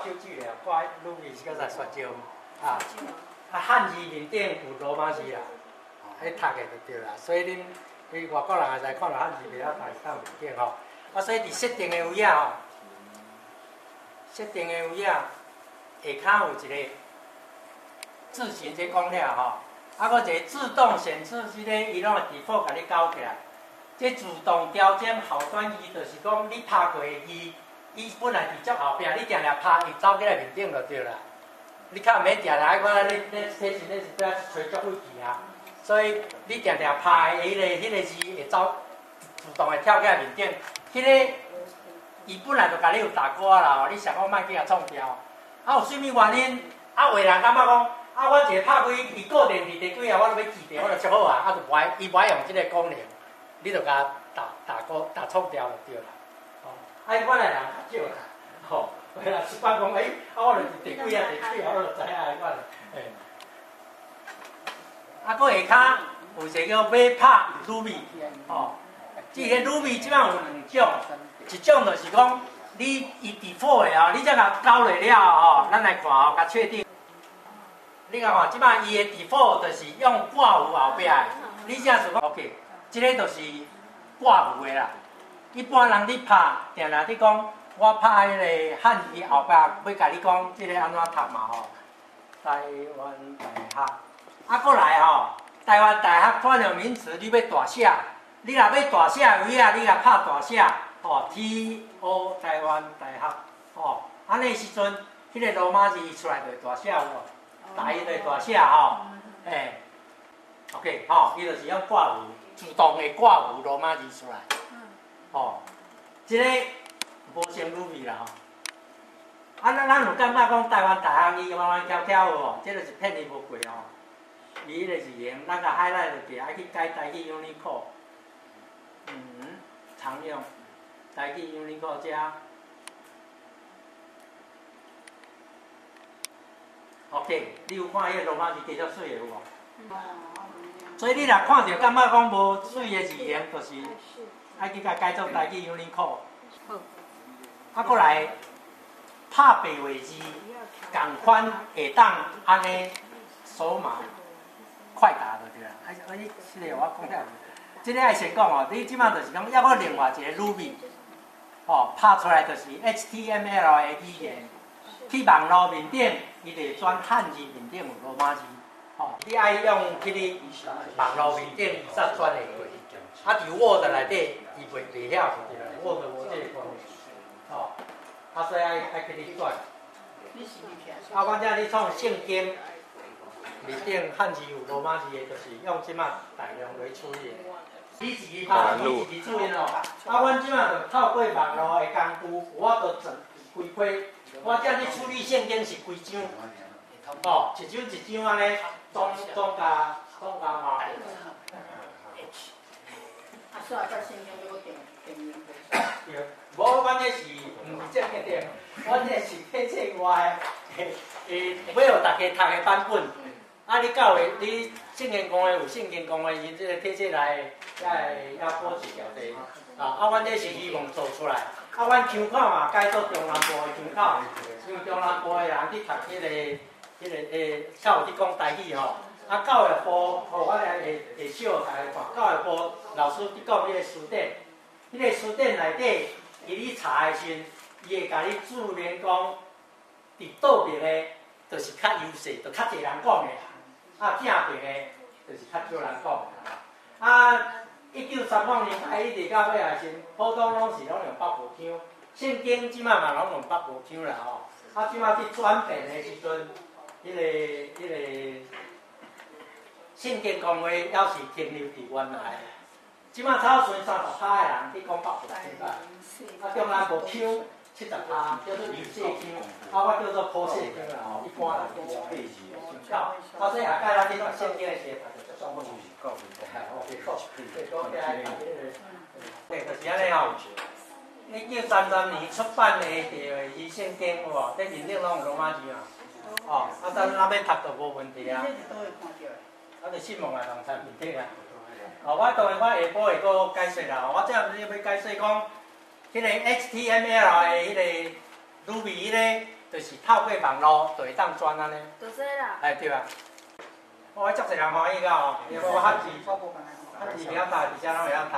手指咧，看 Ruby 是搁在刷招啊。汉字面顶有罗马字啦，迄读的就对啦。所以恁外国人会使看到汉字袂晓读到面顶吼。啊，所以伫设定的位啊吼，设定的位啊下骹有一个字形这讲了吼，啊，搁一个自动显示即个伊拢会 default 甲你搞起来。这自动调整后转移，就是讲你拍过的字，伊本来伫足后壁，你定定拍，伊走起来面顶就对啦。你较毋免定定爱看你提示你是不要找足位置啊，所以你定定拍的迄个字会走，自动会跳起来面顶。迄个伊本来就甲你有打勾啦，你想讲莫去甲创掉。啊，有啥物原因？啊，有的人感觉讲，啊，我一个拍开，伊固定伫第几啊，我都要记着，我就足好啊，啊，就无伊无爱用即个功能。你就甲打冲掉就对啦，吼、啊，阮的人较少啦，吼、对啦，习惯讲，啊，我就是第几啊，我就知影款，啊，搁下骹有一个叫马拍 Ruby， 吼，即个 Ruby 即摆有两种，一种就是讲你伊 default 的吼，你才甲搞落了吼，咱来看吼，甲确定。你看吼，即摆伊的 default 就是用挂弧后壁的，你只是讲 OK。即个就是挂弧的啦。一般人你拍，定定你讲，我拍迄个汉字后壁，要甲你讲，即个安怎读嘛吼？台湾大学，啊，过来吼，台湾大学看到名词，你要大写，你若要大写位啊，你甲拍大写，吼 ，TO 台湾大学，吼，安尼时阵，迄个罗马字出来就会大写有无？大伊就会大写吼，诶 ，OK， 吼，伊就是用挂弧。自动的挂弧罗马字出来，吼，即个无成Ruby啦吼。啊，咱有感觉讲台湾大学伊弯弯翘翘有无？即个是骗你无过吼。伊迄个字形，咱甲 highlight 落去，爱去改台语 Unicode， 常用台语 Unicode 加 OK， 你有看迄个罗马字加足水的有无？所以你若看到感觉讲无水的字形，就是爱去甲改做台语 Unicode。啊，过来拍白话字，共款下当安尼扫码快答就对啦。这个我讲了，这个爱先讲哦。你即摆就是讲，要搁另外一个 Ruby， 哦，拍出来就是 HTML 的语言，去网络面顶，伊就转汉字面顶有罗马字。哦，你爱用迄个网络面顶才转会过，啊，伫 Word 内底伊袂晓就对啦 ，Word 无这个功能，哦，啊，所以爱去你转。啊，我遮你创圣经面顶汉字有罗马字的，就是用即摆大量来处理的。你自己拍，你自己注意哦。啊，阮即摆就透过网络的工具，我都整规批，我遮你处理圣经是规张，哦，一张一张安尼。总加嘛。啊，所以甲圣经要订名对，无阮这是毋是正经订，阮这是体册外的，要互大家读的版本。啊，你到的你圣经讲的有圣经讲的，伊这个体册内要保持条地。啊，阮这是希望做出来。啊，阮腔口嘛改做中南部的腔口，因为中南部的人去读迄个较有去讲台语吼。啊，教育部，我会小大家看，教育部老师伫讲迄个词典，迄个词典内底，伊咧查的时，伊会甲你注明讲，伫倒边的，就是较优势，就较侪人讲的啦。啊，正边的，就是较少人讲的啦。啊，1935年开始到尾啊，时，普通拢是拢用北部腔，圣经即摆嘛拢用北部腔啦吼。啊，即摆伫转变的时阵，迄个。圣经讲话要是停留伫原来，即摆草村30%的人去讲北部腔啦，啊中南部腔70%，叫做油色腔，啊我叫做普色腔啦吼，一般人叫做上到，啊所以下届咱去读圣经的时候，就上问题，哦，别讲，别讲起来，就是安尼吼。1933年出版的《圣经》有无？这面顶拢有罗马字啊，哦，啊咱那要读就无问题啊。啊，就信望来农产面顶啊！哦，我当然我下晡会搁解释啦。我这要解释讲，迄个 HTML 的迄个 Ruby 迄个就是透过网络就会当转安尼。就是啦。哎，对啊。我足侪人欢喜个哦，因为我汉字袂晓读，而且拢会晓读。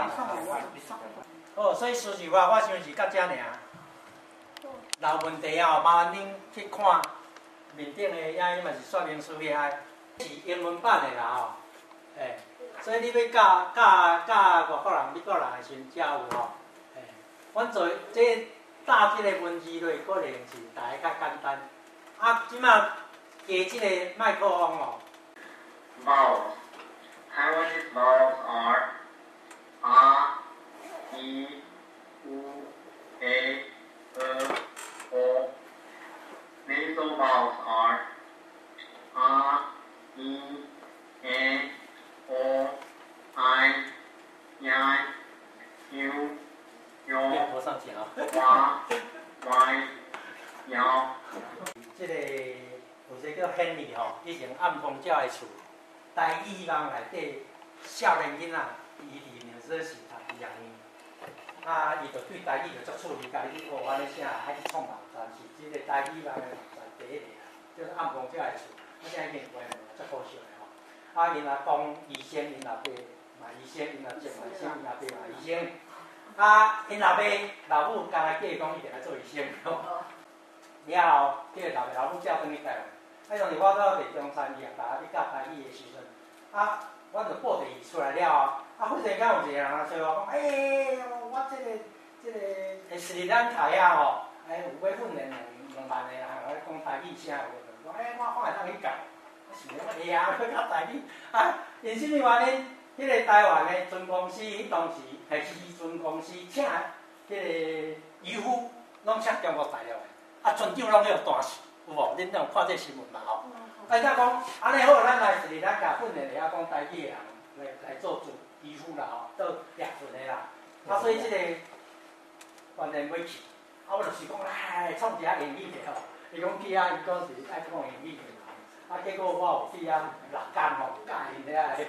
哦，所以书记我想是到遮尔。有问题哦，麻烦恁去看面顶的影，伊嘛是说明书遐，是英文版的啦吼。哎，所以你要教外国人、美国人的时阵才有吼。哎，阮做这打即个文字类，可能是大家较简单。啊，即马加即个麦克风哦。Vowels. Taiwanese vowels are R, E, U, A, O. Nasal vowels are R, E, A, O, I, Y, U, U, Y, Y, 即个有一个叫henry吼，以前暗风鸟的厝。台语人内底少年囡仔，伊伫念书时读2年，啊，伊就对台语就足趣味，家己去学安尼写，爱去创网站是即个台语人的网站第一个啦，叫做暗风鸟的厝，啊，现在已经关门了，足好笑的吼。啊，因阿公医生，因老爸嘛医生，因阿叔嘛医生，因阿爸嘛医生，啊，因老爸老母刚来叫伊讲一定来做医生，了后叫老爸老母叫转去台湾。迄当时我到伫中山医啊，大家去教台语的时阵，啊，我就报地出来了啊，忽然间有一个人来找我讲，我即个斯里兰卡呀吼，有要训练2万个人，我讲台语啥有无？讲我会当去教，我想讲会啊，要教台语啊，因什么原因？迄个台湾的船公司，迄当时渔船公司请迄个渔夫，拢请中国大陆的，啊，船长拢去大事。有无？恁有看这新闻嘛？吼，啊，则讲安尼好，咱来斯里兰卡训练遐讲台语的人来做渔夫啦，吼，做掠船的啦。啊，所以即个原来要去，啊，我就是讲，创一下英语的吼。伊讲去啊，伊讲是爱讲英语的啦。啊，结果我有去啊6天吼，教因遐个，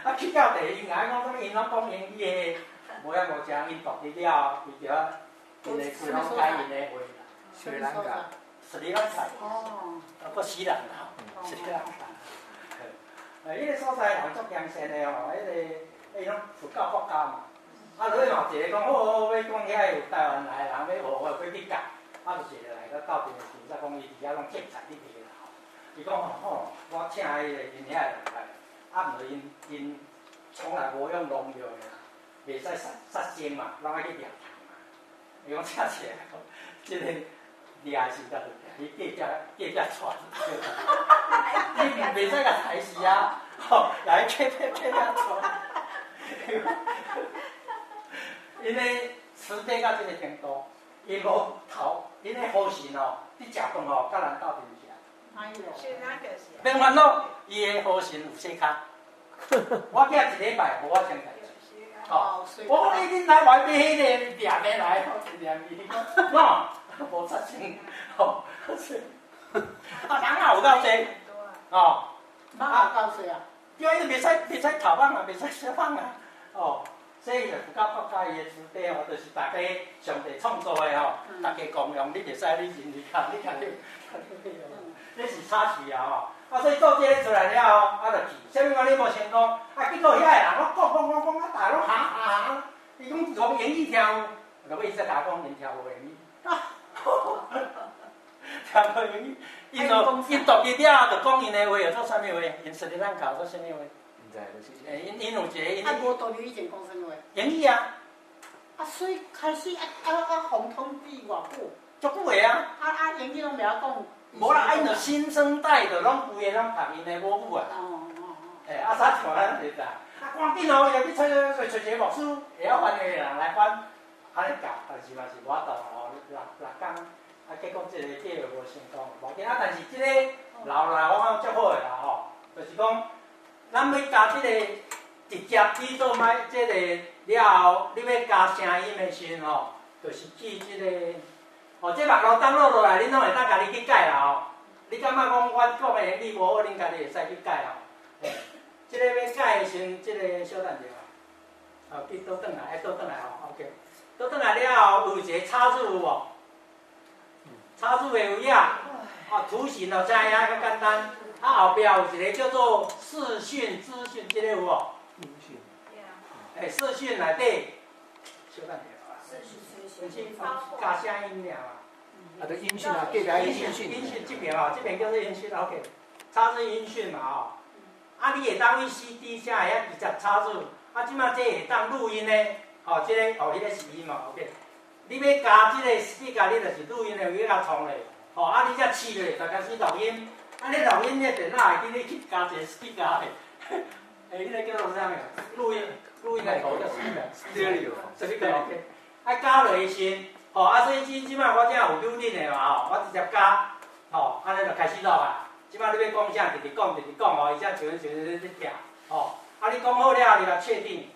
啊，去到第一眼讲什么，因拢讲英语的，无遐无正，因读去了，伊就因个规拢改因的话。斯里兰卡，哦，个死人啦，斯里兰卡。迄个所在人足良善的哦，迄种佛教国家嘛。啊，落去嘛一个讲好，要讲遐有台湾来的人要学，我要去教，啊，就一个来到斗阵的时阵，才讲伊伫遐拢建材伫地啦吼。伊讲吼，我请迄个因遐人来，啊，毋是因从来无用农药的啦，袂使杀生嘛，拢爱去掠虫嘛。伊讲请起来，即个。掠是甲就掠，伊架只船，你袂使甲抬死啊！吼，来架只船，因为慈悲到这个程度，伊无头，因为好心哦，你食饭哦，甲人斗阵食。哎呦，免烦恼，伊的好心有小卡。我囝1礼拜无我先带去。哦，我讲你来外面迄个掠的来，我尽量伊讲，喏。无杀生，吼，啊，人也有够济，哦，啊，够济啊，因为伊袂使逃放啊，袂使释放啊，哦，所以就佛教国家伊的慈悲哦，就是大家上帝创造的吼，大家共用，你袂使你人去看，你看你，这是差事啊吼，啊，所以做这个出来了后，啊，就去，啥物原因无成功，啊，结果遐个人我讲，啊，大家拢哈，伊讲讲英语听有，就要伊再甲我讲因听无英语。听无英语，因读去了，就讲因的话，做啥物话？因斯里兰卡做啥物话？唔知，就是。因有一个。啊，无多年以前讲啥物话？英语啊。啊，所以开始红通知偌久。足久个啊。英语拢袂晓讲。无啦，因着新生代着拢规个拢读因的母语啊。啊，啥像咱这个啊？赶紧哦，要去找一个牧师，会晓翻译的人来翻。安尼教，但是嘛是无法度吼，6天，啊，结果这个无成功，无紧啊。但是这个老我讲足好的啦吼，就是讲，咱要加这个直接去做卖这个了后，你要加声音的时阵吼，就是记这个，哦，这网络登录落来，恁拢会当家己去改啦吼。你感觉讲我讲的英语无好，恁家己会使去改吼。这个要改的时阵，这个小等者，哦，去倒转来，倒转来吼 ，OK。倒转来了后，有一个插入有无？差字的有影，图形就知影较简单。后壁有一个叫做视讯资讯，这个有无？视讯内底，小等下，加声音尔嘛。就音讯啊，隔壁音讯。音讯这边这边叫做音讯 ，OK。差字音讯嘛你会当去 CD 声会直接插字，即马这会当录音呢，这个迄个是音嘛 ，OK。你要加这个 speaker， 你就是录音的有甲创咧，你才试咧，才开始录音。你录音的电脑会记你去加一个 speaker 的，迄个叫做啥物？录音的头叫 speaker，speaker OK。加落去先，所以即马我这有录音的嘛，我直接加，安尼就开始录啊。即摆你要讲啥，直直讲，伊才像咧听，你讲好了，你来确定，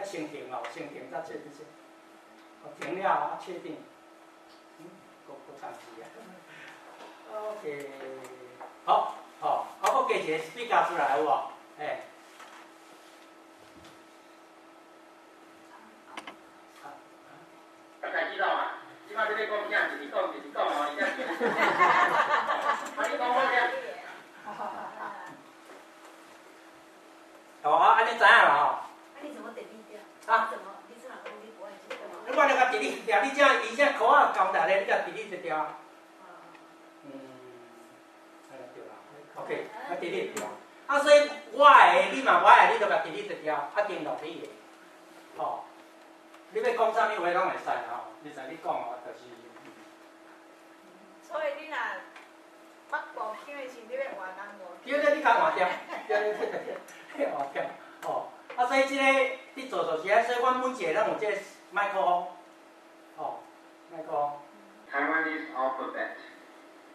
先停再确定先，停了确定，搁暂时啊 ，OK， 好，我加一个 speaker 出来有无？开始了啊！即摆你要讲啥，直直讲，伊才停。你讲好了。安尼知影啦你怎么delete掉？你是哪个你不会记得吗？我甲 delete 掉，你伊只口仔交代咧，你甲 delete 掉。对啦 ，OK， delete 掉。所以我的你就甲 delete 掉，定落去的。你要讲啥物话拢会使你知你讲就是。所以你若捌步听的时，你要换人无？对，你较换点，对，换点。所以这个你做就是所以阮每一个拢有这个麦克风，麦克风。Taiwanese alphabet.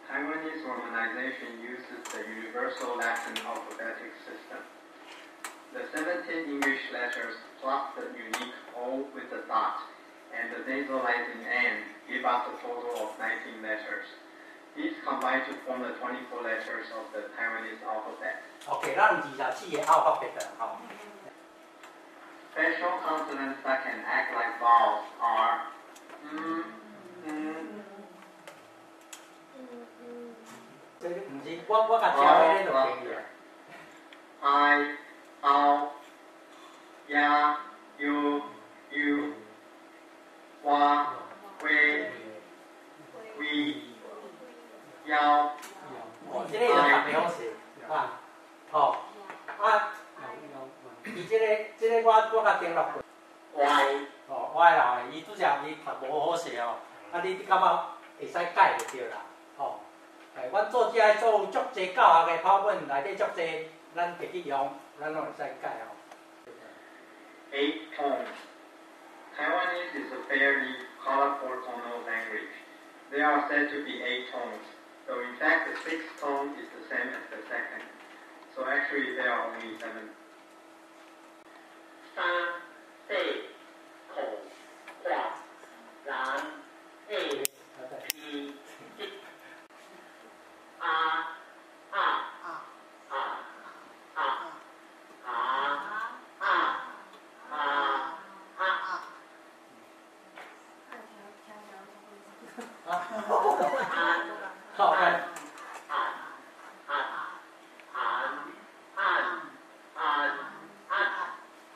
Taiwanese romanization uses the universal Latin alphabetic system. The 17 English letters plus the unique O with the dot and the nasalizing N give us a total of 19 letters. These combine to form the 24 letters of the Taiwanese alphabet. OK， 咱24个 alphabet Special consonants that can act like vowels are这个唔是，我甲挑迄个就可以了。I, ao, ya, you, wa, we, yao. 这个就特别好势伊这个我甲定落过。我啦，伊拄则伊读无好势你感觉会使改就对啦。阮做遮做足侪教学的跑本内底足侪，咱摕去用，咱拢会使改8 tones. Taiwanese is a fairly colorful tonal language. There are said to be 8 tones, though in fact the 6th tone is the same as the second. So actually there are only 7. 三、四、孔、画、蓝、A、一、啊、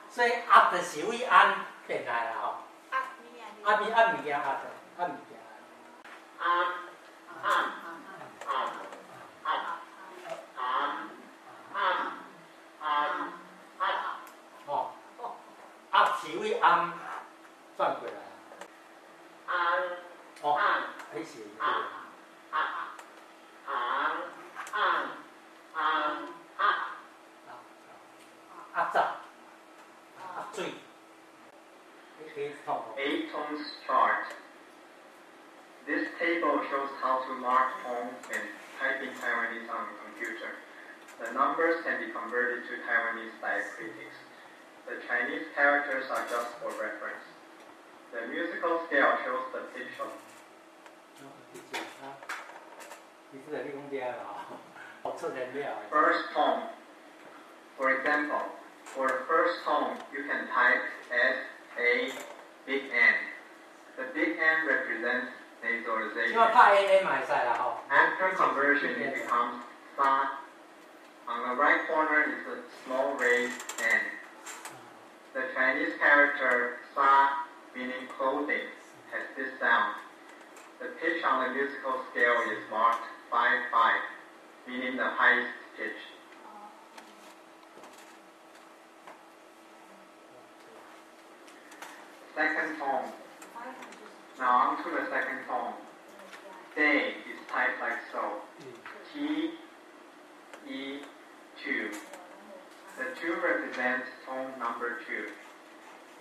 所以压就是为按变来啦按物件按物件。压是为按转过来。你是。8 tones chart. This table shows how to mark tones when typing Taiwanese on the computer. The numbers can be converted to Taiwanese diacritics. The Chinese characters are just for reference. The musical scale shows the pitch of. First tone. For example, for the first tone, you can type S, A, big N. The big N represents nasalization. 我拍 A 嘛会使啦吼。 After conversion, it becomes sa. On the right corner is a small raised n. The Chinese character sa, meaning clothing, has this sound. The pitch on the musical scale is marked 5/5, meaning the highest pitch. Second tone. Now on to the second tone. Day is typed like so. T, E, 2. The 2 represents tone number 2.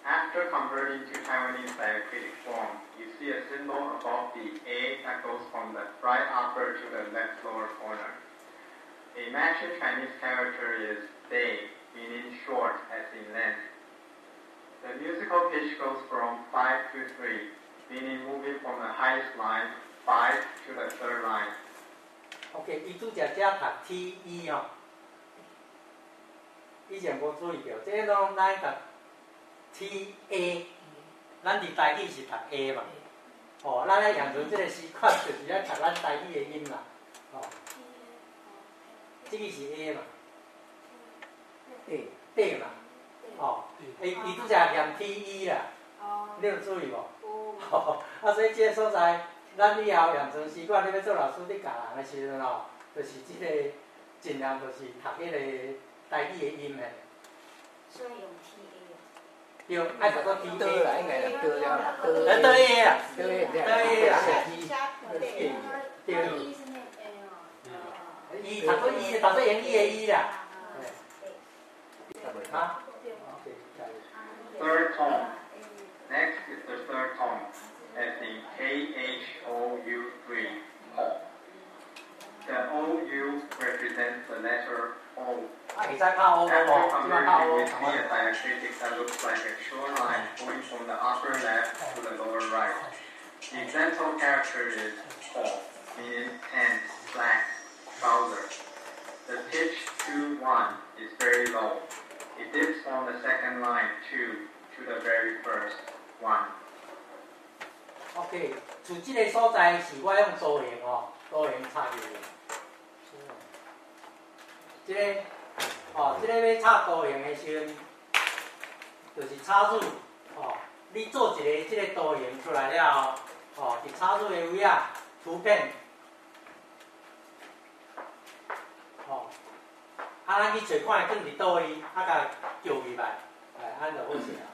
After converting to Taiwanese diacritic form, you see a symbol above the A that goes from the right upper to the left lower corner. A matching Chinese character is day, meaning short as in length. The musical pitch goes from 5 to 3, meaning moving from the highest line 5 to the third line. OK， 伊拄则只读 T-E 吼，以前无注意到，这拢咱读 T-A， 咱伫台语是读 A 嘛，哦，咱咧养成这个习惯，就是咧读咱台语的音啦，哦，这个是 A 嘛 ，D 嘛，哦，伊拄则念 T-E 啦，你有注意无？啊，所以这个所在。 咱以后养成习惯，你要做老师，你教人的时阵吼，就是即个尽量就是读迄个台语的音的。所以用 TA。对，爱读到 T A 啦，应该啦，得了啦，得 A 啦，得 A 啦，对。一是念 A 哦。伊读做伊，读做英语的伊啦。啊 Third tone. Next is the third tone, as in KHOU3, ho. The OU represents the letter O. 其實靠我 After 喎，即係靠 conversion, 我 we see a diacritic that looks like a short line going from the upper left to the lower right. The essential character is ho, meaning pants, slacks, trousers. The pitch 2-1 is very low. It dips from the second line 2 to the very first 1. OK， 像即个所在是我用多形哦，多形插入去。即个哦，即个要插多形的时阵，就是插入哦。你做一个即个多形出来了后，哦，伫插入的位啊，图片，哦，啊，咱去找看放伫倒位，啊，甲叫入来，安就好势啊。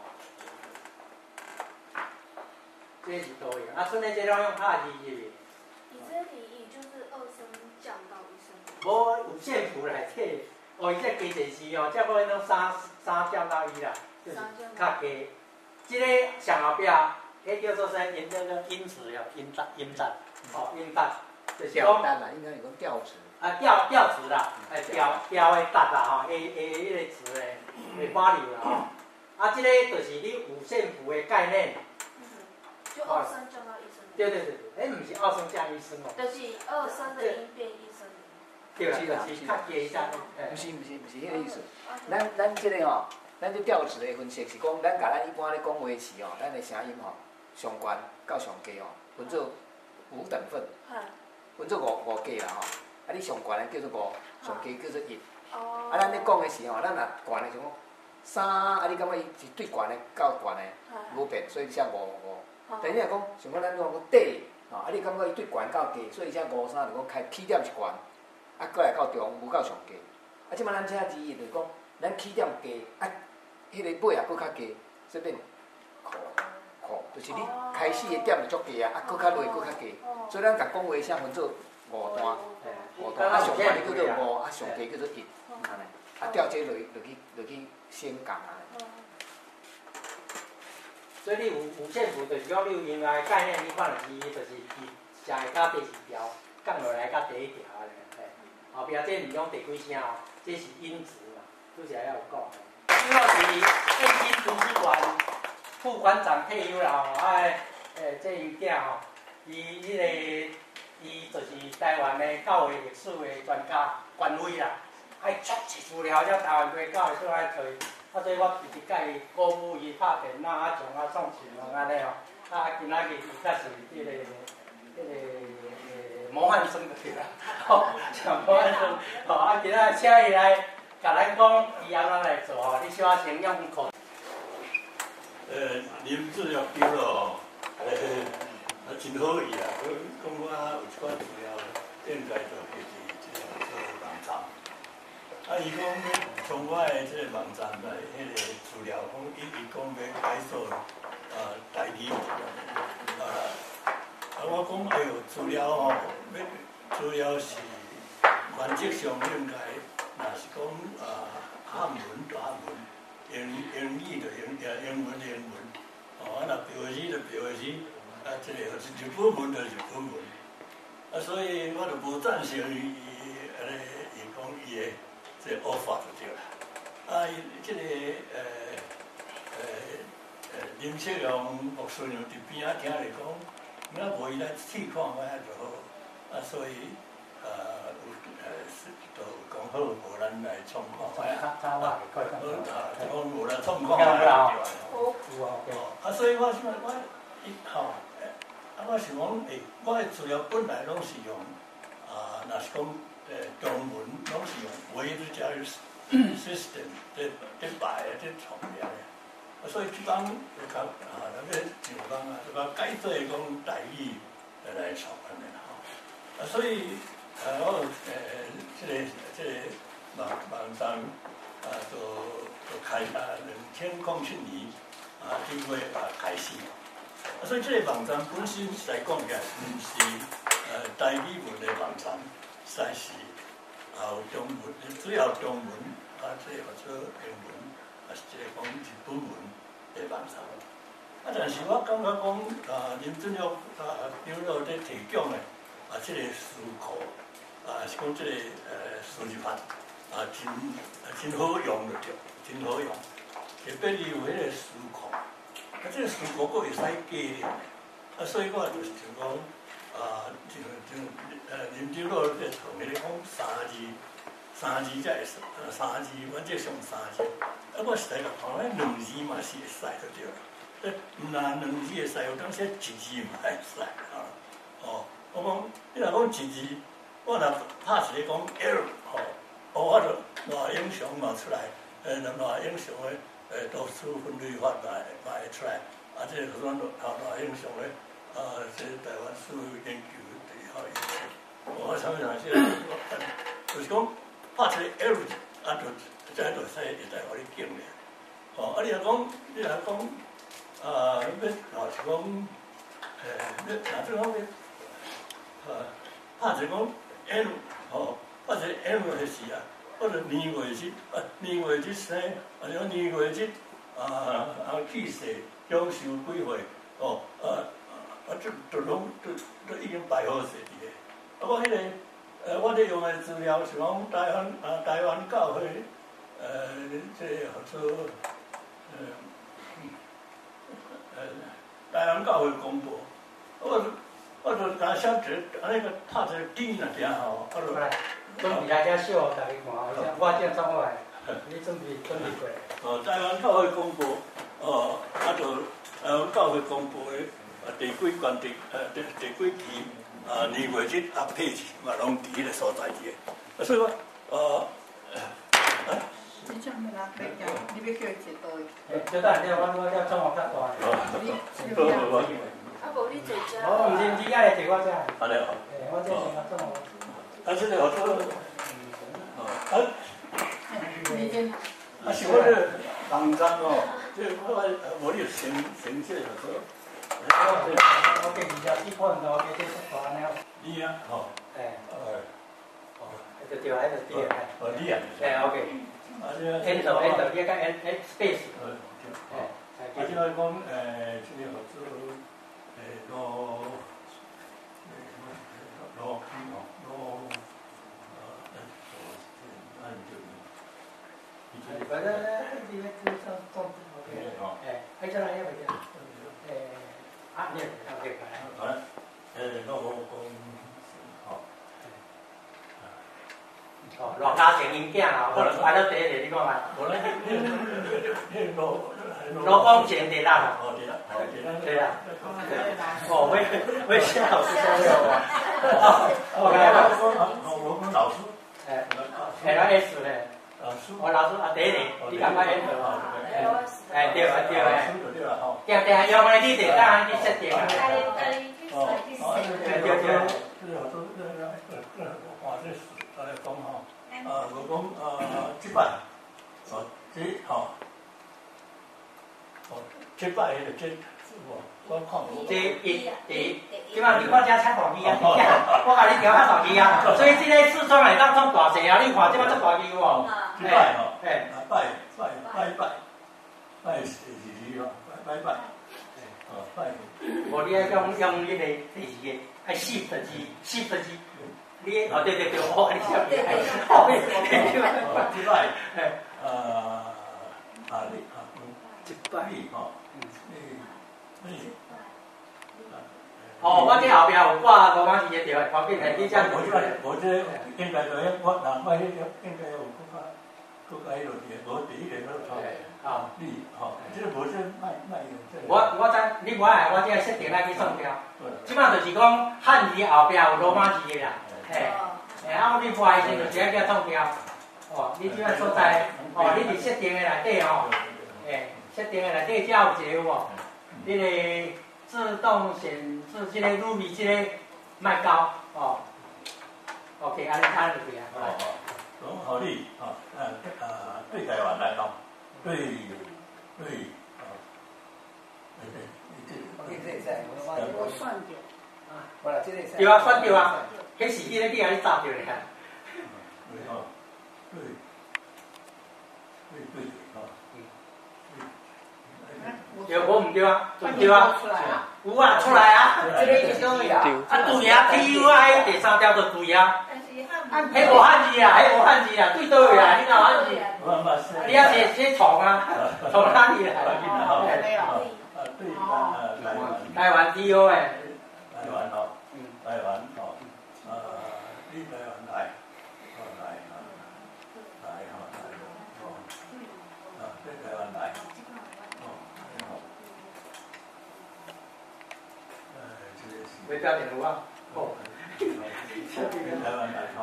这是多样，啊，剩的这种用拍字入去。你这里就是2声降到1声。无有线谱内底，哦，伊这加一时哦，才可以弄3降到1啦，就是较加。这个上后壁，迄叫做啥？因那个音值哦，音档，哦，音档，就是讲。调单啦，应该有个调值。啊，调值啦，调的值啦吼，迄个值的value啦吼。啊，这个就是你五线谱的概念。 就2声降到1声。对，毋是2声降1声哦。就是2声的音变1声。对啦，就是较加一下。不是迄个意思。咱即个吼，咱这调值的分析是讲，咱甲咱一般咧讲话时吼，咱的声音吼，上悬到上低吼，分做5等份，分做五格啦吼。啊，你上悬的叫做5，上低叫做1。啊，咱咧讲的时候，咱若悬的像讲3，啊，你感觉伊是对悬的到悬的无变，所以写5。 但你若讲，像讲咱讲底，吼，啊，你感觉伊对悬到低，所以写5、3，就讲开起点是悬，啊，过来到中，无到上低。啊，即摆咱写字就是讲，咱起点低，啊，迄个尾也搁较低，说变苦，就是你开始的点就足低啊，啊，搁较落搁较低，所以咱甲讲话写分做5段，啊，上悬叫做5，啊，上低叫做1，安尼，啊，调这落去升降安尼。 所以你五线谱就是讲你有音乐概念，你看就是就是上会到第2条，降落来到第1条安尼，后壁这毋讲第几声哦，这是音值嘛，拄则要有讲。主要是燕京图书馆副馆长退休啦吼，这伊囝吼，伊就是台湾的教会历史的专家权威啦，爱足济资料，才台湾对教会所爱找。 啊，所以我直直甲伊鼓舞伊拍电脑啊，从送信用安尼吼。啊，今仔日伊确实即个模范生就对啦，吼，像模范生，吼啊，今仔请伊来，甲咱讲伊安怎来做吼，你小先用口。啉治疗酒咯，真好伊啊！讲我有一款治疗，应该做就是做网站。啊，伊讲要从我的这个网站来，迄个资料讲，伊讲要改做代理我讲哎呦，资料吼，资料是原则上应该，若是讲汉文大文，英语就英文，若标字就标字，这个是日本文就日本文，所以我就无赞成伊讲伊的这恶法就对啦。伊这个林雪阳牧师娘伫边仔听咧讲。那无伊来试看我遐就好，所以就讲好，无咱来创看。讲无咱创看就对啦。所以我想我想讲，我的资料本来拢是用若是讲中文，拢是用 Word 加 system 在摆在创遐咧。所以即讲就讲那个上讲就讲改做讲代语来创安尼啦吼。所以我这个网站就开2007年1月开始。所以这个网站本身来讲起来是代语文的网站，实在是有中文，只要中文这个或者英文。是一个讲日本文的网站，但是我感觉讲林准玉长老在提供的这个书库是讲这个输入法真好用就对，真好用。特别伊有迄个书库，这个书库佫会使加咧，所以我就是想讲林准老在同迄个讲三字才会使，3字原则上3字。我实在甲看迄2字嘛是会使就对了。毋但2字会使，有当时1字嘛会使我讲你若讲1字，我若拍一个讲 L 我就赖英雄嘛出来，赖英雄的读书分类法嘛会出来。这个咱赖英雄的这台湾数学研究最好意思。我想就是讲。拍出 L 字，就在就使会使互你记咧。你若讲，要是讲是讲若这方面，拍一个讲 L， 拍一个 L 的是啊，或者年月日生，或者年月日去世，享受几岁，就拢都已经摆好势伫个。我迄个。我咧用的资料是讲台湾教会，这号做台湾教会公布，我就甲写一安尼个拍一个点啊，正吼，我就准备来遮秀互大家看，我正创我来，你准备过。台湾教会公布，就台湾教会公布的第几关第几期。年月日配置嘛，拢伫迄个所在伫个，所以我你怎么啦？你要叫伊坐倒去？就等下我要创我较大。无你坐遮。毋是你爱来坐我遮。安尼好。我这先较创我。这个好做。是我这网站这我无你先这个做。我给2只4款，我给这出发了。你啊，就对啊，就对啊。你啊。OK。Enter，你个 space。即个讲这个合作反正你种 OK。喺这来要不要？你 OK。好了，我讲好。哦，偌家庭因囝啊，可能排到第一个，你看嘛。我那罗光前第六。哦，对啦，对啦。哦，我现在老师都有啊。我们老师。那 S 咧。老师。我老师啊，第一年，你感觉 S 哦？对啊对啊。对啦吼。定定用的你得当去设定啊。对对对。是好多哇，这是来讲吼，我讲即摆，这吼，即摆迄个这，我看无。这即摆你看这菜大机啊，我甲你调较大机啊，所以这个四川来当创大势啊，你看这摆做大机有无？即摆吼，拜拜，无你爱用迄个第二个，爱10分之，你哦对，我你晓得，即摆，即摆吼，哦，我这后壁有挂罗马字的对，旁边系你这。我这应该就我难怪迄个应该有搁加迄落去，无第一个都错。啊，你吼，这无这卖用这。我知，你无爱，我这个设定来去算掉。即摆就是讲汉字后壁有罗马字的啦，嘿，啊，你不爱先就是爱叫创掉。哦，你即摆所在，哦，你伫设定的内底吼，设定的内底才有一个有无？你个自动显示这个入米这个卖高哦。OK， 安就对啊。讲互你吼，对台湾来讲，对，我算着，我啦，这个对啊，算着啊，迄是你咧，你安尼答着咧。对吼，对吼。对，我唔对啊，对啊，有啊，出来啊，这个就是对啊，对啊 ，TUI 第3条就对啊，迄无汉字啊，迄无汉字啊，对倒位啊，你哪汉字？你要写虫啊，从哪里来？对，台湾 TUI。台湾吼，台湾吼，你台湾来，对台湾来。会标点有啊？哦，台湾来吼，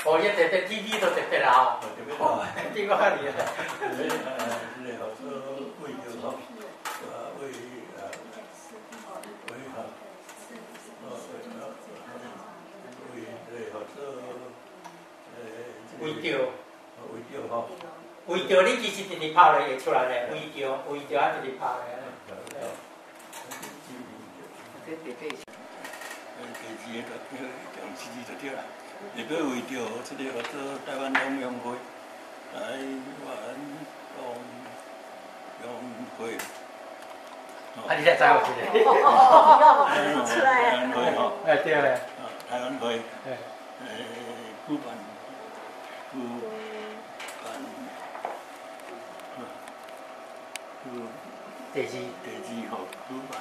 哦，一直 TV 都特别啦哦，这个厉害。这个好做为着吼，为吼。为着你其实直直拍咧会出来咧，为着啊直直拍咧。这得对。第二个就讲自己就对啦。下个为着这个合作台湾农业会，台湾农业会。啊，你才知有这个？出来啊！哎，对咧。台湾会，主办。第二号主办，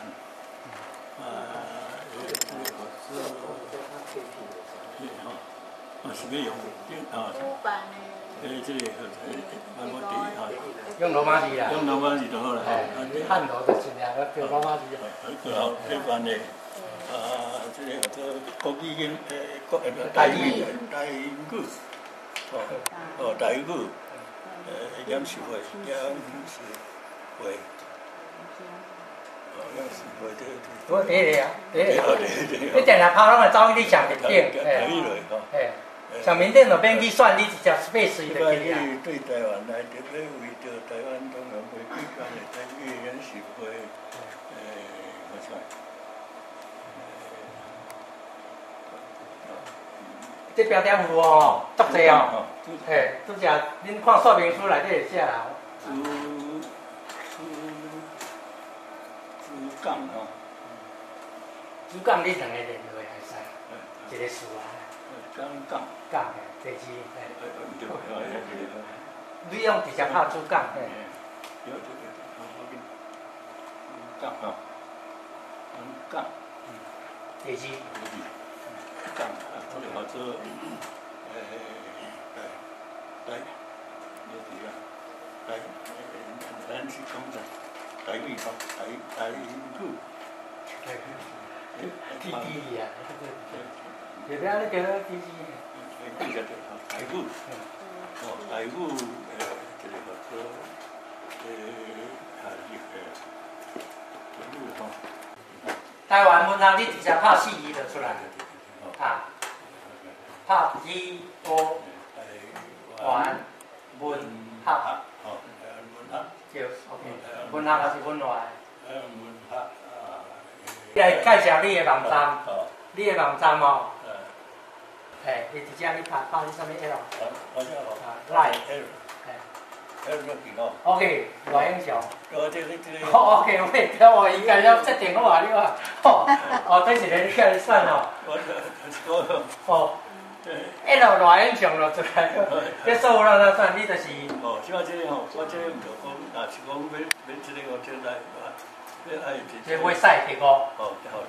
是要用主办这个用罗马字啦。用罗马字就好啦。汉罗就尽量用罗马字。好，这办的，这个做国语台语，台语，演示会。我第一个啊，第一个。你定定拍拢会走去你上面顶，上面顶就免去选，你直接 space 就可以啊。对台湾来，特别为着台湾农业会举办的台语演示会，好像。这标点符哦，足济哦，拄只恁看说明书内底会写啦。主港吼，主港你两个连落会使，一个数啊。港第二你用直接拍主港。港吼，杠，第二，杠啊，这个叫做咱是讲啥？台语吼，台语。滴滴啊，对不对？那个滴滴。台语，台语这个叫做台湾文学你直接拍4字就出来啊，拍2、5、玩文学，对 ，OK， 文学还是文化？文学。来介绍你的网站，你的网站哦，你直接你拍你什么 L？ Line。L 哦。OK， 赖英雄。OK， 我应该要设定好啊，你话，对一个你该算哦。L 赖英雄就出来了，这所有人算你就是。即摆这个吼，我这唔着讲，若是讲要这个我这来，要爱这会赛第5。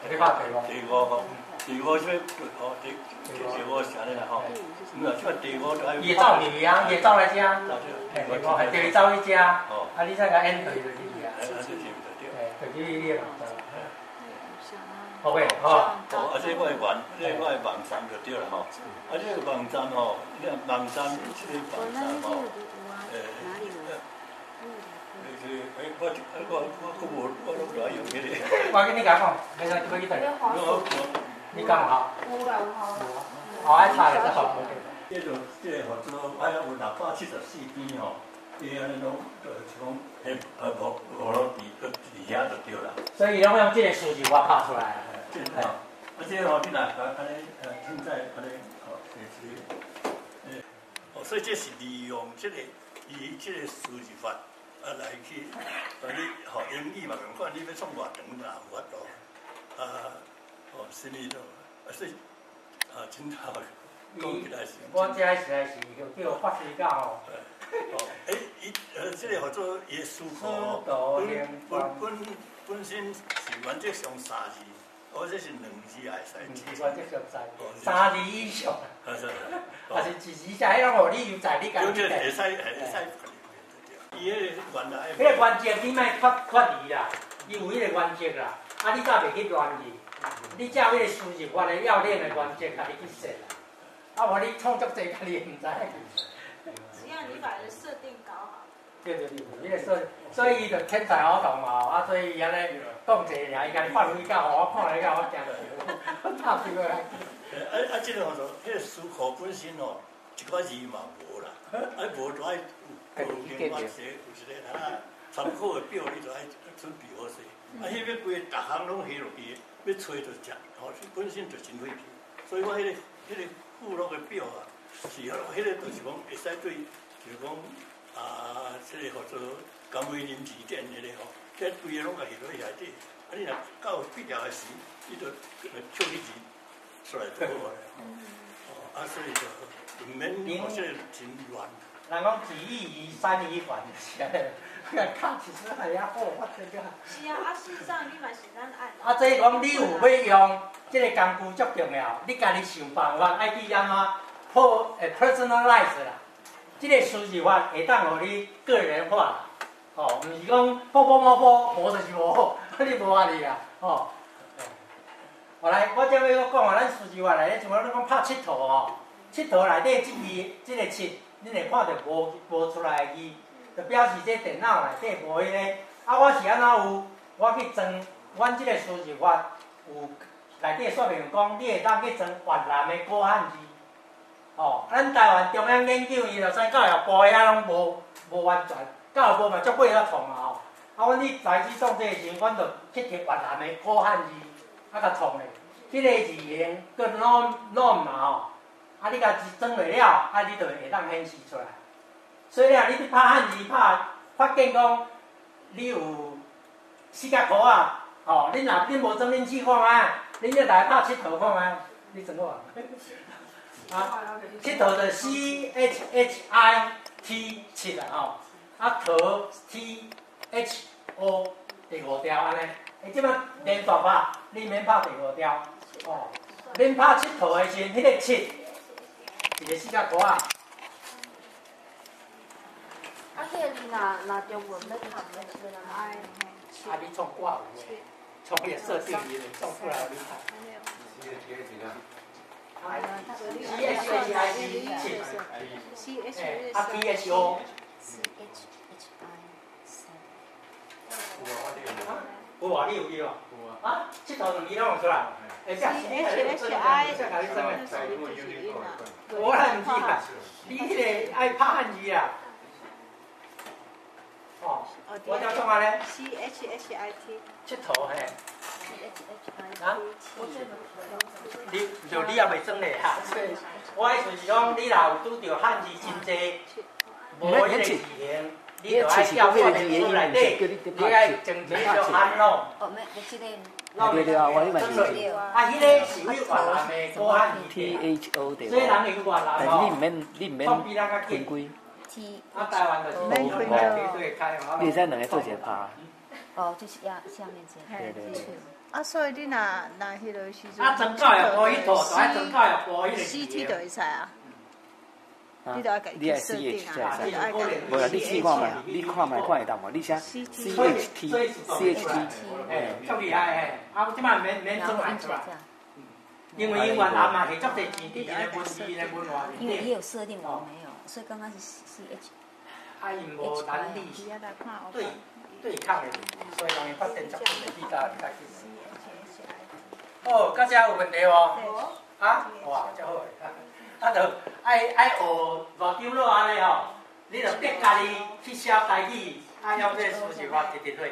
你拍第5。第5吼，第5这第5是安尼啦吼。即摆第5就爱。也走入去啊，也走来遮。第2走去遮，你再甲 enter 就入去啊。就去你的网站。OK， 这我的网站就对了吼。这个网站吼，网站这个网站吼，我拢不爱用迄个。我跟你讲，你再去等。你讲好。有啦有好。好爱查就好。这个号做爱有674篇吼，伊安尼拢就是讲，无落伫遐就对啦。所以拢用这个数字我拍出来。这吼你若安尼现在安尼所以这是利用这个数字法来去，你英语嘛共款，你要创偌长嘛有法度，什么都，所以真好。我这实在是叫发水饺哦。这个叫做耶稣考，本身是原则上3字，这是2字也会使。原则上3字以上。还是1字下，迄种互你有在你家己定。会使。伊迄个原来。迄个原则你莫缺离啦，伊有迄个原则啦。你早袂去乱去，你照迄个数字法的要领的原则，家己去设啦。无你创作这家己唔知。只要你把人设定搞好。对，你个所以伊就天才好动嘛，所以伊安尼讲一个尔，伊家己发水饺，我看来我惊到，拍死我。这个叫做迄个思考本身哦，一寡字嘛无啦，无就爱有另外有一个参考的表，你就爱准备好势。迄要规个逐项拢写落去，要找就食，本身就真费气。所以我迄个附录的表啊，是迄个就是讲会使对，就是讲这个叫做甘为人字典迄个吼，这规个拢甲写落去内底。你若到必要的时，你就抽起字出来就好了。所以就唔免好些真乱。人讲己以3以还，卡其实还要好，我这个。是啊，事实上你嘛是咱按。这讲你有要用这个工具足重要，你家己想办法爱去安怎personalize 啦。这个数字法会当互你个人化啦，毋是讲无就是无好，你无法哩啦，后来我这要讲咱数字法内底，像我讲拍佚佗佚佗内底这个佚，恁会看到无出来的字，就表示这电脑内底无迄个。我是安怎有？我去装，阮这个数字法有内底说明讲，你会当去装越南的古汉字。咱台湾中央研究伊就算教育部遐拢无完全，教育部嘛足尾遐创嘛阮你在去创这个时，阮就去摕越南的古汉字，甲创咧。迄个字形叫 norm 嘛你甲字装落了，你就会当显示出来。所以你去拍汉字发现讲，你有4角箍啊，恁若无装恁试看卖，恁就来拍佚佗看卖，你装好啊？佚佗就 CHHIT 佚啦佗THO 第5条安尼。伊即摆连续拍，你免拍第五条。哦，恁拍佚佗的时阵，迄个佚，一个四角箍啊。啊，迄个你若中文要读的时阵，爱。啊，你创挂有诶，创迄个设定里面创出来，你看。CHIT，啊 PHO。有啊，你有去哦？有啊。啊，佚佗2字拢有出来。CHI 我汉字啊，你迄个爱拍汉字啊。哦，我叫创啥咧 CHIT。佚佗嘿。啊？你也袂算咧哈。我意思是讲，你若有拄着汉字真济，无迄个字形，你就爱调我的书内底，你爱整齐着按咯。哦，没这个。对啊，我迄嘛是。啊，迄个是有越南的古汉字。THO 对。所以人会越南但是你唔免分规。啊，台湾就是免分你会使两个做一个拍。哦，就是下面这。对对对。啊，所以你若迄落时阵，啊，增教育播迄套，就爱增教育播迄个。CT 就会使啊。你就爱家己设定啊，你就爱家己。无啦，你试看觅，你看觅看会当无？你写 CHT，足厉害诶！啊，即摆免做来出来。因为越南嘛是足侪字典的文字的文化。因为也有设定，我没有，所以刚刚是 CH。啊，因无能力对抗的，所以人发展足久的，你家己。哦，到遮有问题无？啊，哇，真好诶！啊，就爱学外张罗安尼吼，你就逼家己去写台语，啊，用这数字法直落。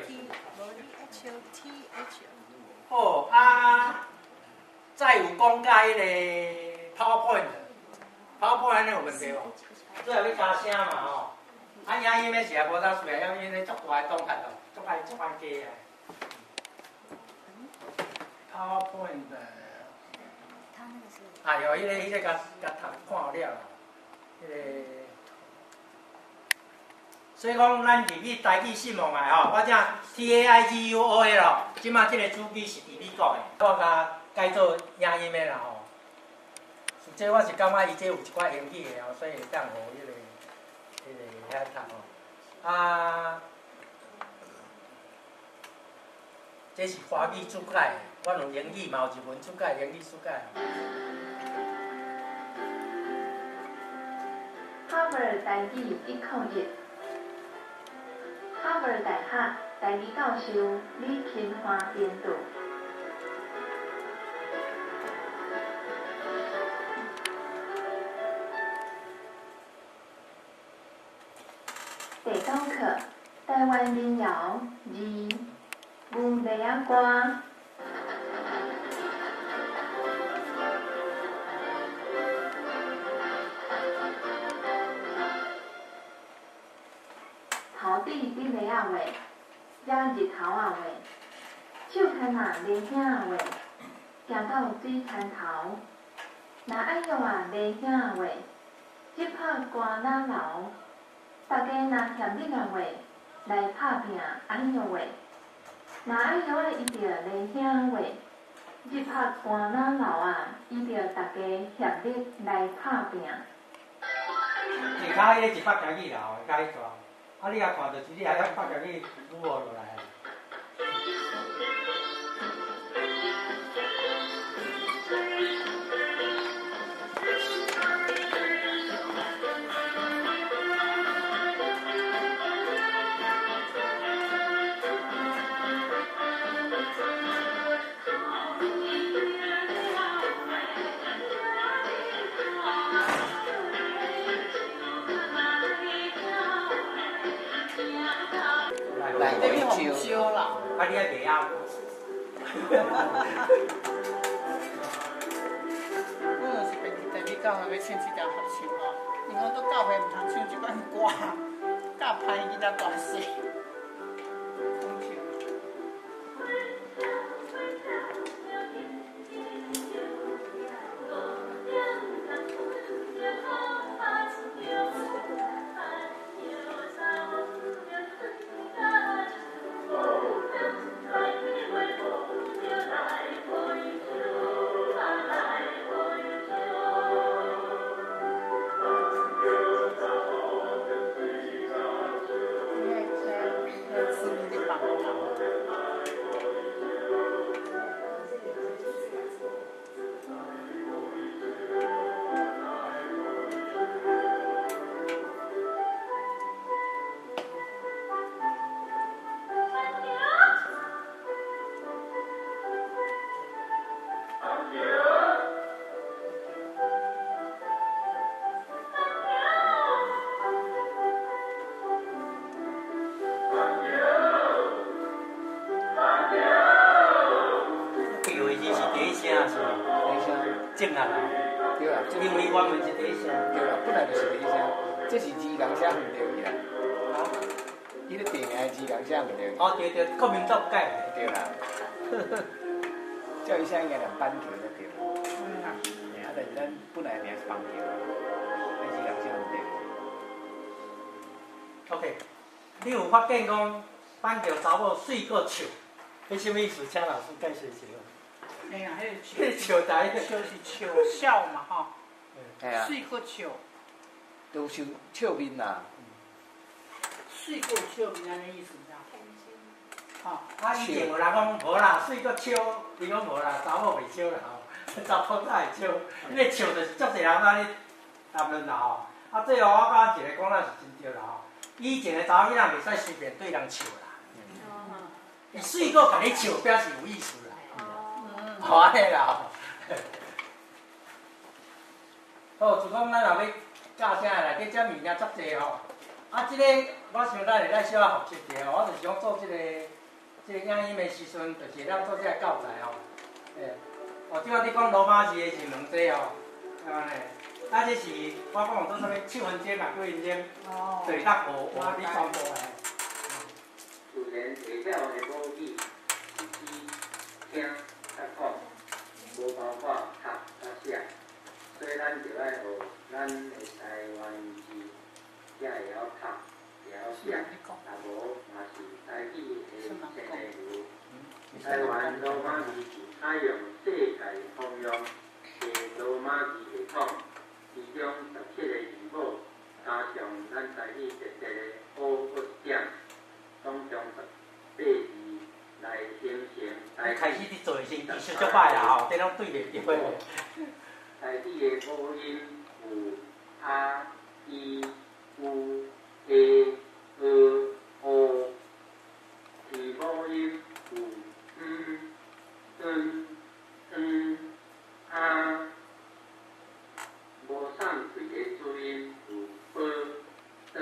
好啊，再有讲甲迄个 PowerPoint 安尼有问题无？最后要加声嘛吼，啊，影音的是也无啥事啊，影音的足大个动态咯，足爱加啊。PowerPoint。啊，有迄个甲读看好了啦，迄个。所以讲，咱日语台语信望来吼，我正 TAIGUOL 咯，即马即个主笔是伫美国的，我甲改做影音的啦吼。即我是感觉伊这有一寡兴趣的哦，所以会当互迄个遐读吼。啊，这是华语注解，我用英语嘛有一份注解，英语注解。哈佛台语101，哈佛大学台语教授李勤华编导。第9课，台湾民谣2，牛犁仔歌。头顶伫犁仔话，惹日头仔话，手牵啊犁兄仔话，行到水田头。若爱约啊犁兄仔话，即拍歌哪流。大家若嫌你啊话，来拍拼爱约话。若爱约啊伊着犁兄仔话，即拍歌哪流啊，伊着大家协力来拍拼。你看迄个一百条语啦，吼，加迄段。啊！你也看到，你还要拍条去舞落来。这边红烧啦。啊，你还袂晓？我就是第二教学要请这条学生吼，因为都教会唔通唱这款歌，教歹囡仔大细。静下来。对啦，因为原本是第一声。对啦，本来就是第一声，这是字共写唔对去啦。啊？伊咧地名字共写唔对。哦，对对，国民党改的。对啦。叫伊写应该两班球才对。啊，但是咱本来名是邦球啊，但是共写唔对。OK， 你有发现讲班球查某水过笑，迄什么意思？请老师解释一下。哎呀，迄个笑在迄个笑是笑笑嘛吼，哎呀，水过笑，都笑面啦。水过笑面安尼意思啦。吼，啊以前有人讲无啦，水过笑，伊讲无啦，查某袂笑啦吼，查甫才会笑，迄个笑就是足侪人安尼谈论啦吼。啊，最后我甲一个讲，那是真对啦吼。以前的查某囡仔袂使随便对人笑啦，伊水果甲你笑，表示有意思啦。好安尼啦。好，就讲咱若要教啥内底遮物件足济吼。啊，即个我想咱会来小可复习一下吼，我就是讲做即个影音的时阵，就是会当做即个教材吼。哦，即摆你讲罗马字的是两节吼，安尼。啊，这是我讲做啥物手分节嘛，对分节，对答我你全部诶。自然下表的母语，听、甲讲，无包括读甲写，所以咱就要学咱的台湾字，才会晓读，会晓写，若无嘛是台语的先例如。台湾罗马字是采用世界通用的罗马字系统。其中17个字母，加上咱台语特色的乌骨点，总共18字来形成台语。开始伫做先，技术足歹啦吼，这拢对袂着诶。台语的母音有啊、伊、有、诶、乌，字母音有啊。无上嘴的注音有 b、是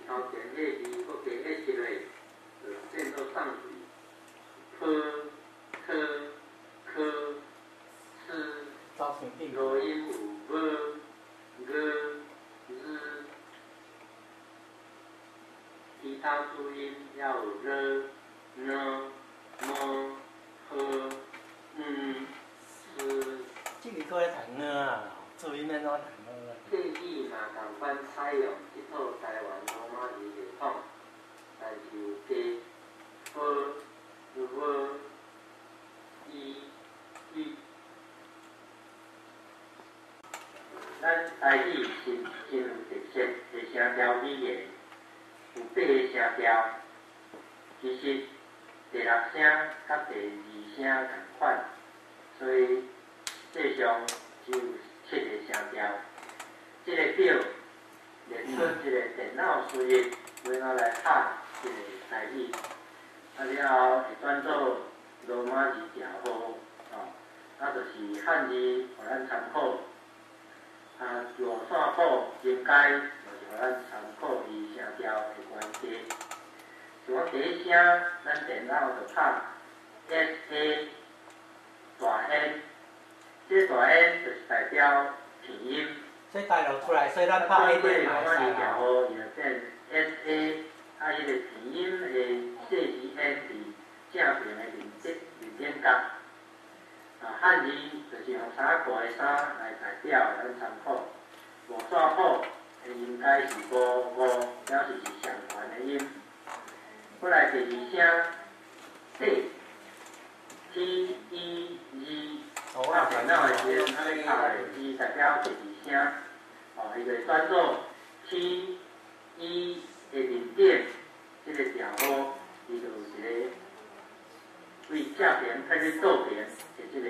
头前迄字搁加迄一个，就变做上嘴。录音有其他注音要有这个搁咧读啊，注音免怎读这语嘛同款采用这套台湾罗马字系统，但是有咱台语是真有特色的声调语言，有8个声调，其实第6声甲第2声同款，所以实际上只有7个声调。这个表列出一个电脑输入，然后来拍这个台语，了后会转做罗马字调号，就是汉字，互咱参考。右线谱应该就是互咱参考伊声调的关系。就讲第一声，咱电脑就拍 SA 大 N， 这大 N 就是代表拼音。所以大陆出来，所以咱拍 A 点嘛会使啦。然后变 SA， 伊个拼音的细字 N 伫正边的面点角。汉字就是用3个的3来代表咱参考。右线谱应该是5，表示是上传的音。过来第2声 T、E、Z， 电脑的时阵，咱咧拍的 Z 代表第2声。伊就转做 T、E 的面点，这个调号，伊就有一个为正边开始倒边的这个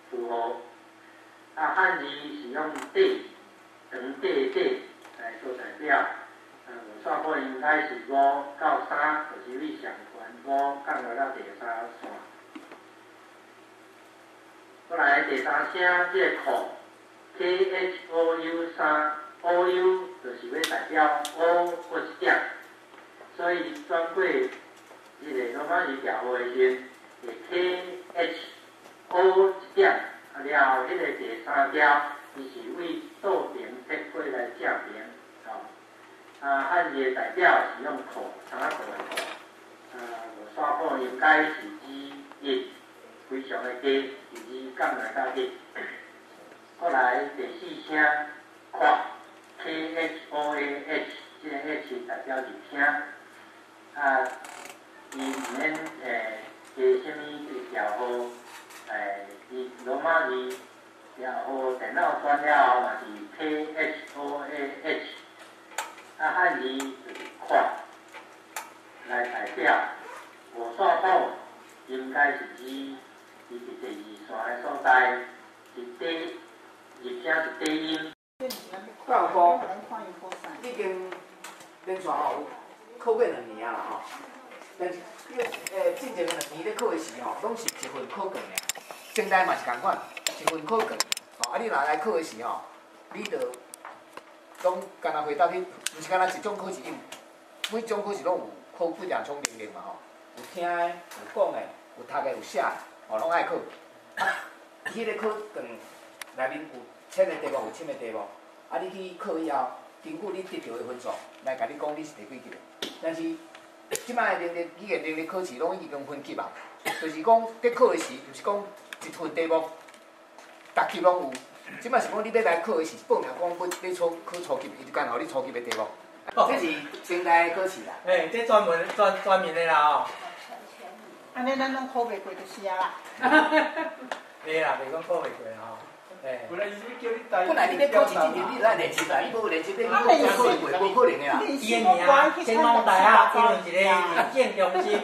符号。汉字是用底长底来做代表。右线谱应该是5到3，就是为上传5降落到第3线。过来第3声，这个口。KHOU3 OU 就是要代表 O 或一点，所以转过这个罗马字调号的时， KHO 一点，了后迄个第三条，伊是为豆点结果来照明，汉字的代表是用口，长口的口，无刷破应该是指音，非常的低，是指降来到低。过来第四声看 KHOAH， 这个 H 代表是听，伊毋免加什么调号，伊罗马字调号电脑转了后嘛是 KHOAH， 汉字就是看来代表，无刷破应该是指伊是第二线的所在，是低。入声是低音。我有讲，已经连续有考过2年啊啦吼。但是进前2年咧考的时吼，拢是1份考卷尔。现代嘛是共款，1份考卷。吼，你若来考的时吼，你着拢干那回答去，毋是干那一种考试，每种考试拢有考几两种能力嘛吼。有听的，有讲的，有读的，有写的，吼拢爱考。迄个考卷内面有深的题目，有深的题目。你去考以后，根据你得到的分数来甲你讲你是第几级的。但是即摆的语言能力考试拢已经分级啊，就是讲在考的时，就是讲1份题目，逐级拢有。即摆是讲你要来考的是报名讲要考初级，伊就干互你初级的题目。这是现代的考试啦。这专门的啦吼。安尼咱拢考袂过就是啊啦。对啦，袂讲考袂过吼。本来你要考试之前，你就爱练习啦，你无练习，你考会过，无可能的啦。伊的名天龙大学，因有一个营建中心，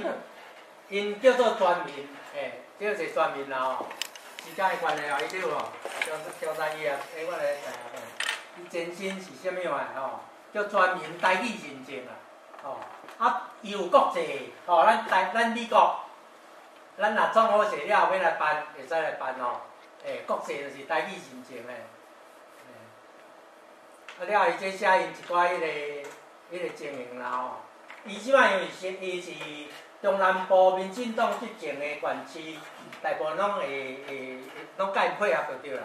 因叫做专民，这是专民啦吼。时间的关系吼，伊这吼调查伊啊，我来查下。伊前身是啥物话吼？叫专民台语认证啦，吼。伊有国际，咱美国，咱若创好势了，要来办，会使来办吼。国际就是台语认证的，了后伊这写因一寡迄个情形啦吼。伊即摆伊是中南部民进党执政的县市，大部分拢会拢甲因配合就对啦。